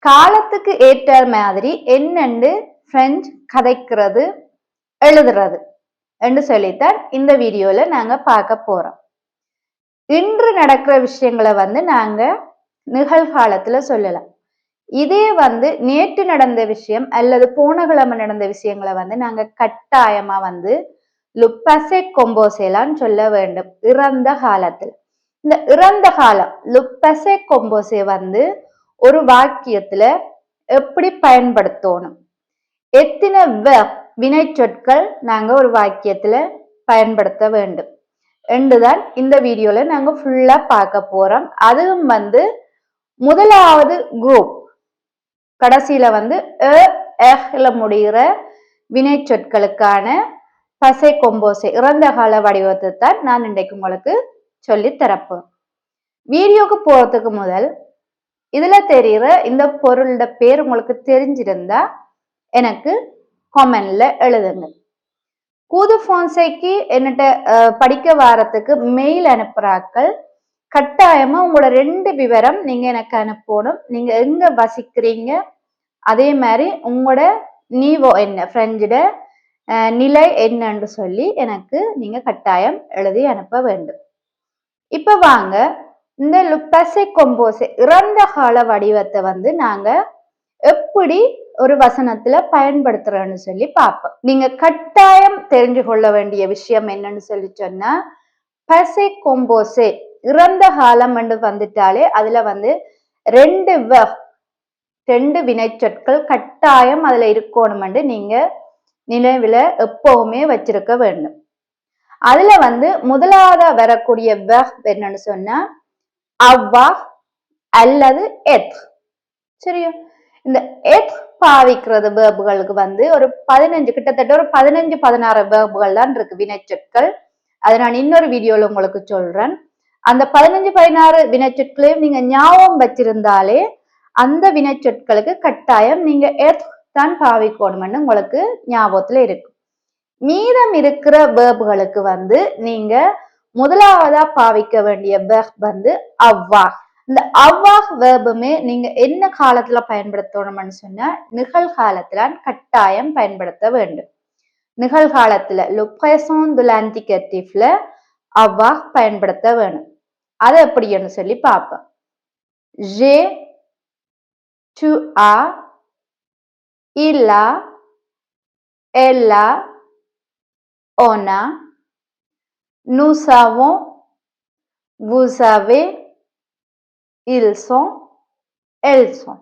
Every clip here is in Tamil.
காலத்துக்கு ஏற்ற மாதிரி என்னென்று பிரெஞ்சு கதைக்கிறது எழுதுறது என்று சொல்லித்தான் இந்த வீடியோல நாங்க பார்க்க போறோம். இன்று நடக்கிற விஷயங்களை நாங்க நிகழ்காலத்துல சொல்லலாம். இதே நேற்று நடந்த விஷயம் அல்லது போன கிழமை நடந்த விஷயங்களை நாங்க கட்டாயமா லுப்பசே கொம்போசேலான்னு சொல்ல வேண்டும். இறந்த காலத்துல இந்த இறந்த காலம் லுப்பசே கொம்போசே ஒரு வாக்கியத்துல எப்படி பயன்படுத்தணும், எத்தனை வினை சொற்கள் நாங்க ஒரு வாக்கியத்துல பயன்படுத்த வேண்டும் என்றுதான் இந்த வீடியோல நாங்க ஃபுல்லா பார்க்க போறோம். அதுவும் முதலாவது குரூப் கடைசியில முடிகிற வினை சொற்களுக்கான பசை கொம்போசை இறந்த கால வடிவத்தை தான் நான் இன்றைக்கு உங்களுக்கு சொல்லி தரப்போம். வீடியோக்கு போறதுக்கு முதல் இதுல தெரியுற இந்த பொருளோட பேர் உங்களுக்கு தெரிஞ்சிருந்தா எனக்கு கமெண்ட்ல எழுதுங்க. கூது போன்சைக்கு என்னட்ட படிக்க வாரத்துக்கு மெயில் அனுப்புறாக்கள் கட்டாயமா உங்களோட 2 விவரம் நீங்க எனக்கு அனுப்பணும். நீங்க எங்க வசிக்கிறீங்க, அதே மாதிரி உங்களோட நீவோ என்ன பிரெஞ்சோட நிலை என்னன்னு சொல்லி எனக்கு நீங்க கட்டாயம் எழுதி அனுப்ப வேண்டும். இப்ப வாங்க இந்த லுப்பசை கொம்போசை இறந்த கால வடிவத்தை நாங்க எப்படி ஒரு வசனத்துல பயன்படுத்துறோம்னு சொல்லி பார்ப்போம். நீங்க கட்டாயம் தெரிஞ்சு கொள்ள வேண்டிய விஷயம் என்னன்னு சொல்லி சொன்னா, பசை கொம்போசே இறந்த காலம் வந்துட்டாலே அதுல 2 வினை சொற்கள் கட்டாயம் அதுல இருக்கணும் நீங்க நினைவுல எப்பவுமே வச்சிருக்க வேண்டும். அதுல முதலாவதா வரக்கூடிய என்னன்னு சொன்னா அவ்வா அல்லது எத். சரியா? இந்த எத் பாவிக்கிறது வேர்புகளுக்கு ஒரு 15 கிட்டத்தட்ட ஒரு 15-16 வேர்புகள் தான் இருக்கு வினைச்சொற்கள். அதை நான் இன்னொரு வீடியோல உங்களுக்கு சொல்றேன். அந்த 15-16 வினைச்சொற்களையும் நீங்க ஞாபகம் வச்சிருந்தாலே அந்த வினைச்சொற்களுக்கு கட்டாயம் நீங்க எத் தான் பாவிக்கணும்னு உங்களுக்கு ஞாபகத்துல இருக்கும். மீதம் இருக்கிற வேர்புகளுக்கு நீங்க முதலாவதா பாவிக்க வேண்டிய வேர்ப் அவ்வா. இந்த அவ்வா வேர்புமே நீங்க என்ன காலத்துல பயன்படுத்தணும்னு சொன்னா நிகழ்காலத்துல கட்டாயம் பயன்படுத்த வேண்டும். நிகழ்காலத்துல le présent de l'indicatifல அவ்வா பயன்படுத்த வேணும். அது எப்படின்னு சொல்லி பார்ப்போம். j'ai, tu as, il a, elle a, on a, nous avons, vous avez, ils sont, elles sont.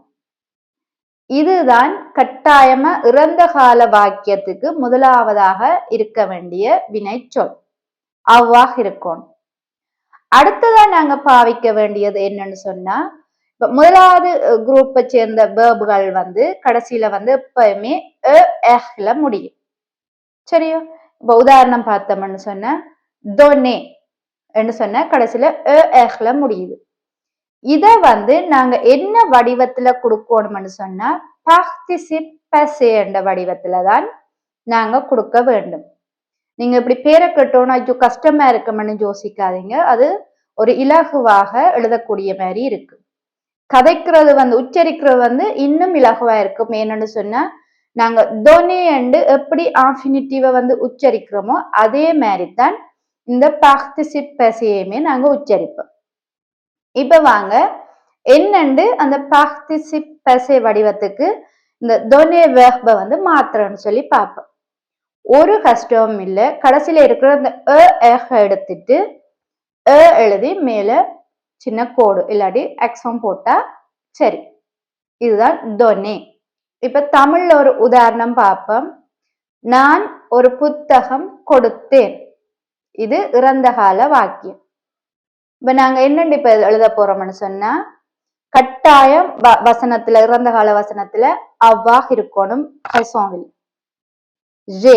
இதுதான் கட்டாயமா இறந்த கால வாக்கியத்துக்கு முதலாவதாக இருக்க வேண்டிய வினை சொல். அவ்வாக இருக்கணும். அடுத்ததான் நாங்க பாவிக்க வேண்டியது என்னன்னு சொன்னா, முதலாவது குரூப்பை சேர்ந்த வேர்புகள் கடைசியில எப்பயுமே ல முடியும். சரியோ? இப்ப உதாரணம் பார்த்தோம்னு சொன்ன டொனே என்று சொன்ன கடைசியில ல முடியுது. இத நாங்க என்ன வடிவத்துல கொடுக்கணும்னு சொன்னா பார்ட்டிசிப் பசே என்ற வடிவத்துல தான் நாங்க கொடுக்க வேண்டும். நீங்க இப்படி பேரை கேட்டோம்னா ஐயோ கஷ்டமா இருக்கும்னு யோசிக்காதீங்க. அது ஒரு இலகுவாக எழுதக்கூடிய மாதிரி இருக்கு. கதைக்கிறது உச்சரிக்கிறது இன்னும் இலகுவா இருக்கும். என்னன்னு சொன்னா நாங்க டொனே என்று எப்படி ஆஃபினிட்டிவ உச்சரிக்கிறோமோ அதே மாதிரி தான் இந்த பார்ட்டிசிப் பசையுமே நாங்க உச்சரிப்போம். இப்ப வாங்க என்னண்டு அந்த பார்ட்டிசிப் பசே வடிவத்துக்கு இந்த டொனே வேர்பை மாத்திரன்னு சொல்லி பார்ப்போம். ஒரு கஷ்டமும் இல்லை. கடைசியில இருக்கிற இந்த எடுத்துட்டு எழுதி மேல சின்ன கோடு இல்லாட்டி அக்ஸம் போட்டா சரி. இதுதான் டொனே. இப்ப தமிழ்ல ஒரு உதாரணம் பார்ப்போம். நான் ஒரு புத்தகம் கொடுத்தேன். இது இறந்த கால வாக்கியம். இப்ப நாங்க என்னண்டு இப்ப எழுத போறோம்னு சொன்னா கட்டாயம் வசனத்துல இறந்த கால வசனத்துல அவ்வாக இருக்கணும். ஜே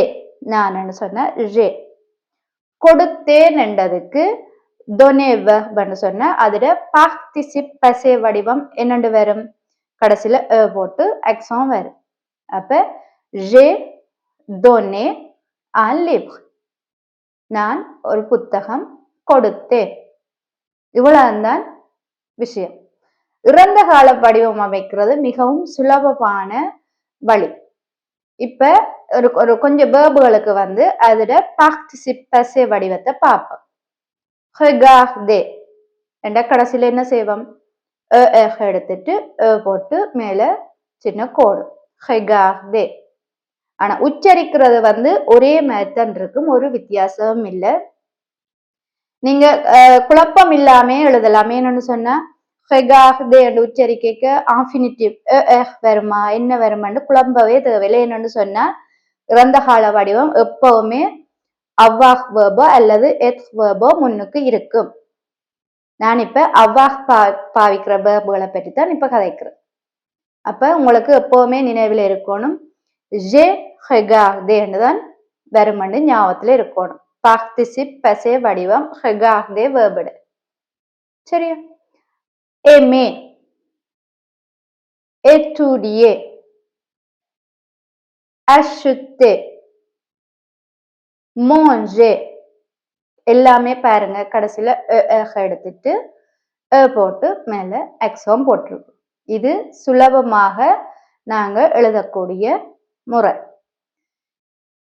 நான் சொன்ன ஜே கொடுத்தேன் என்றதுக்கு டொனே வேர்பு சொன்ன அதுல பார்ட்டிசிப் பசே வடிவம் என்னண்டு வரும்? கடைசியில போட்டு அக்ஸம் வரும். அப்ப ஜே டொனே un livre. நான் ஒரு புத்தகம் கொடுத்தேன். இவ்வளவுதான் விஷயம். இறந்த கால வடிவம் அமைக்கிறது மிகவும் சுலபமான வழி. இப்ப ஒரு கொஞ்சம் வேர்புகளுக்கு வந்து அதோட பார்ட்டிசிப் பசே வடிவத்தை பார்ப்போம். regarder என்ற கடைசியில என்ன செய்வோம்? எடுத்துட்டு போட்டு மேல சின்ன கோடு regarder. ஆனா உச்சரிக்கிறது வந்து ஒரே மாதிரி தான் இருக்கும், ஒரு வித்தியாசமும் இல்லை. நீங்க குழப்பம் இல்லாம எழுதலாம். என்னன்னு சொன்னா regarder என்று உச்சரிக்க ஆஃபினிட்டிவ் வருமா என்ன வருமான்னு குழம்பவே தேவையில்லை. என்னன்னு சொன்னா இறந்த கால வடிவம் எப்பவுமே அவ்வாஹ் வேர்போ அல்லது எக்ஸ் வேர்போ முன்னுக்கு இருக்கும். நான் இப்ப அவ்வாஹ் பாவிக்கிற வேர்புகளை பற்றி தான் இப்ப கதைக்கிறேன். அப்ப உங்களுக்கு எப்பவுமே நினைவில் இருக்கணும், ஜே regarder என்று தான் வருமன்னு ஞாபகத்துல இருக்கணும். பார்ட்டிசிப் பசே வடிவம் regarder வேர்புட. சரியா? aimer, étudier, acheter, manger எல்லாமே பாருங்க கடைசியில எடுத்துட்டு போட்டு மேல எக்ஸாம் போட்டிருக்கோம். இது சுலபமாக நாங்க எழுதக்கூடிய முறை.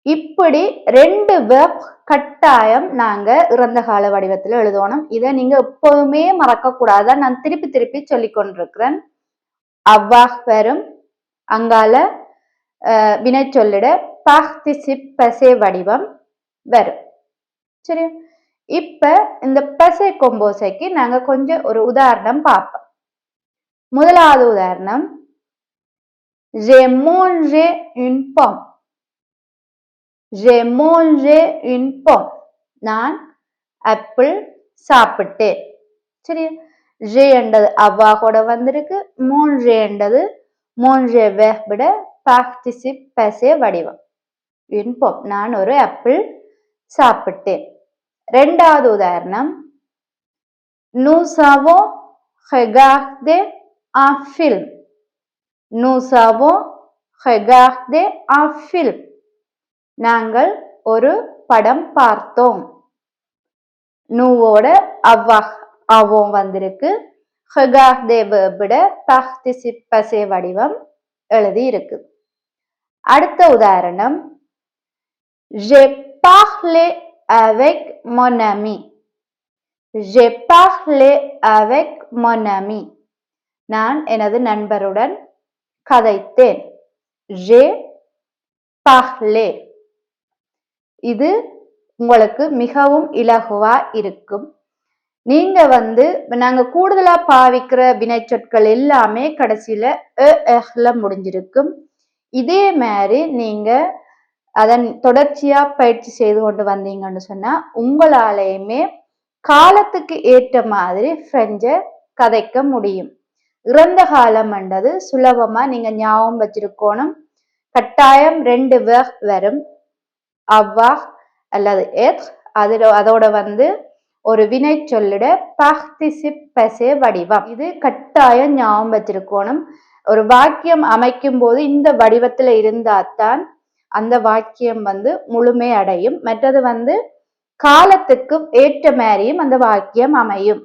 இப்படி 2 வெர்ப் கட்டாயம் நாங்க இறந்த கால வடிவத்துல எழுதணும். இதை நீங்க எப்பவுமே மறக்க கூடாது. நான் திருப்பி திருப்பி சொல்லி கொண்டிருக்கிறேன். அவ்வாஹ் வரும், அங்கால வினை சொல்லிட பார்ட்டிசிப் பசே வடிவம் வரும். சரி, இப்ப இந்த பசே கொம்போசைக்கு நாங்க கொஞ்சம் ஒரு உதாரணம் பார்ப்போம். முதலாவது உதாரணம், j'ai mangé une pomme. j'ai mangé une pomme. நான் ஆப்பிள் சாப்பிட்டேன். சரி, ஜே என்றது அவ்வாகோட வந்திருக்கு. manger என்றது manger verb பார்ட்டிசிப் பசே வடிவம். une pomme, நான் ஒரு ஆப்பிள் சாப்பிட்டேன். இரண்டாவது உதாரணம், nous avons regardé un film. nous avons regardé un film. நாங்கள் ஒரு படம் பார்த்தோம். நூவோட அவ்வாஹ் வந்திருக்கு. regarder verb பார்ட்டிசிப் பசே வடிவம் எழுதி இருக்கு. அடுத்த உதாரணம், j'ai parlé avec mon ami. j'ai parlé avec mon ami. நான் எனது நண்பருடன் கதைத்தேன். j'ai parlé. இது உங்களுக்கு மிகவும் இலகுவா இருக்கும். நீங்க வந்து நாங்க கூடுதலா பாவிக்கிற வினை சொற்கள் எல்லாமே கடைசியில முடிஞ்சிருக்கும். இதே மாதிரி நீங்க அதன் தொடர்ச்சியா பயிற்சி செய்து கொண்டு வந்தீங்கன்னு சொன்னா உங்களாலேயுமே காலத்துக்கு ஏற்ற மாதிரி பிரெஞ்சை கதைக்க முடியும். இறந்த காலம் என்றது சுலபமா நீங்க ஞாபகம் வச்சிருக்கணும். கட்டாயம் 2 வெர்ப் வரும், அவ்வாஹ் அல்லது எத். அதோட வந்து ஒரு வினை சொல்லிட பார்ட்டிசிப் பசே வடிவம். இது கட்டாயம் ஞாபகம் வச்சிருக்கணும். ஒரு வாக்கியம் அமைக்கும் போது இந்த வடிவத்துல இருந்தால்தான் அந்த வாக்கியம் வந்து முழுமை அடையும். மற்றது வந்து காலத்துக்கு ஏற்ற மாதிரியும் அந்த வாக்கியம் அமையும்.